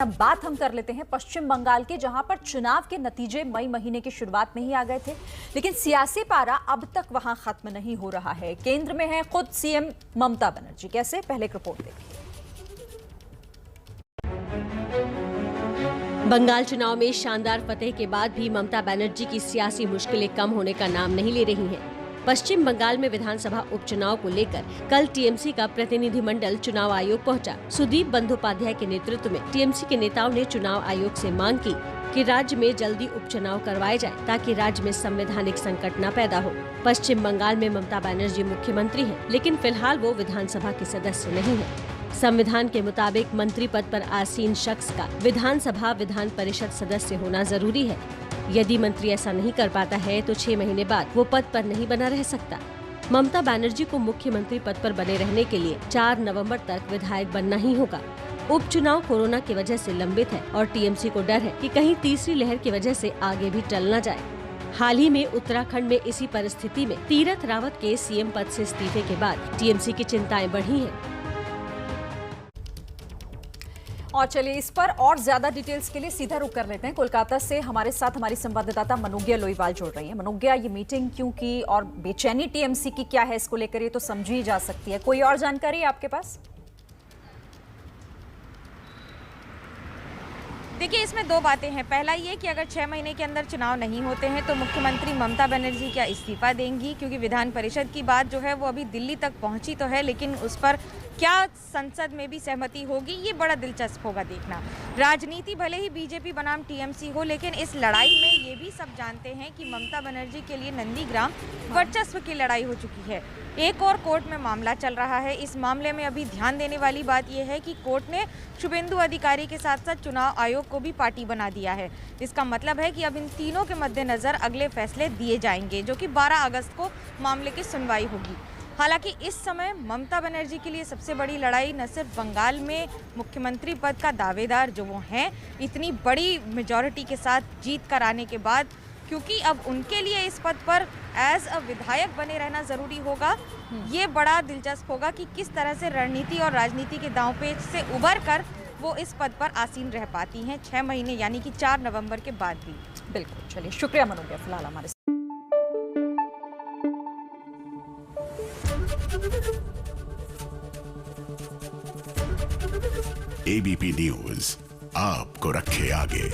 अब बात हम कर लेते हैं पश्चिम बंगाल के, जहां पर चुनाव के नतीजे मई महीने की शुरुआत में ही आ गए थे, लेकिन सियासी पारा अब तक वहां खत्म नहीं हो रहा है। केंद्र में है खुद सीएम ममता बनर्जी। कैसे, पहले एक रिपोर्ट देखिए। बंगाल चुनाव में शानदार फतेह के बाद भी ममता बनर्जी की सियासी मुश्किलें कम होने का नाम नहीं ले रही हैं। पश्चिम बंगाल में विधानसभा उपचुनाव को लेकर कल टीएमसी का प्रतिनिधिमंडल चुनाव आयोग पहुंचा। सुदीप बंदोपाध्याय के नेतृत्व में टीएमसी के नेताओं ने चुनाव आयोग से मांग की कि राज्य में जल्दी उपचुनाव करवाए जाए ताकि राज्य में संवैधानिक संकट न पैदा हो। पश्चिम बंगाल में ममता बनर्जी मुख्यमंत्री हैं, लेकिन फिलहाल वो विधानसभा के सदस्य नहीं है। संविधान के मुताबिक मंत्री पद पर आसीन शख्स का विधानसभा विधान परिषद सदस्य होना जरूरी है। यदि मंत्री ऐसा नहीं कर पाता है तो 6 महीने बाद वो पद पर नहीं बना रह सकता। ममता बनर्जी को मुख्यमंत्री पद पर बने रहने के लिए 4 नवंबर तक विधायक बनना ही होगा। उपचुनाव कोरोना की वजह से लंबित है और टीएमसी को डर है कि कहीं तीसरी लहर की वजह से आगे भी टल न जाए। हाल ही में उत्तराखंड में इसी परिस्थिति में तीरथ रावत के सीएम पद से इस्तीफे के बाद टीएमसी की चिंताएं बढ़ी हैं। और चलिए इस पर और ज्यादा डिटेल्स के लिए सीधा रुक कर लेते हैं। कोलकाता से हमारे साथ हमारी संवाददाता मनोज्ञा लोईवाल जुड़ रही है। मनोज्ञा, ये मीटिंग क्यों की और बेचैनी टीएमसी की क्या है इसको लेकर, ये तो समझी ही जा सकती है। कोई और जानकारी है आपके पास? देखिए, इसमें 2 बातें हैं। पहला ये कि अगर 6 महीने के अंदर चुनाव नहीं होते हैं तो मुख्यमंत्री ममता बनर्जी क्या इस्तीफा देंगी, क्योंकि विधान परिषद की बात जो है वो अभी दिल्ली तक पहुंची तो है, लेकिन उस पर क्या संसद में भी सहमति होगी, ये बड़ा दिलचस्प होगा देखना। राजनीति भले ही बीजेपी बनाम टीएमसी हो, लेकिन इस लड़ाई में ये भी सब जानते हैं कि ममता बनर्जी के लिए नंदीग्राम वर्चस्व की लड़ाई हो चुकी है। एक और कोर्ट में मामला चल रहा है। इस मामले में अभी ध्यान देने वाली बात यह है कि कोर्ट ने शुभेंदु अधिकारी के साथ साथ चुनाव आयोग को भी पार्टी बना दिया है। इसका मतलब है कि अब इन तीनों के मद्देनजर अगले फैसले दिए जाएंगे, जो कि 12 अगस्त को मामले की सुनवाई होगी। हालांकि इस समय ममता बनर्जी के लिए सबसे बड़ी लड़ाई न सिर्फ बंगाल में मुख्यमंत्री पद का दावेदार जो वो हैं, इतनी बड़ी मेजॉरिटी के साथ जीत कर आने के बाद, क्योंकि अब उनके लिए इस पद पर एज अ विधायक बने रहना ज़रूरी होगा। ये बड़ा दिलचस्प होगा कि किस तरह से रणनीति और राजनीति के दांवपेच से उबर कर वो इस पद पर आसीन रह पाती हैं 6 महीने यानी कि 4 नवंबर के बाद भी। बिल्कुल, चलिए शुक्रिया मनोज्ञा फिलहाल हमारे। एबीपी न्यूज आपको रखे आगे।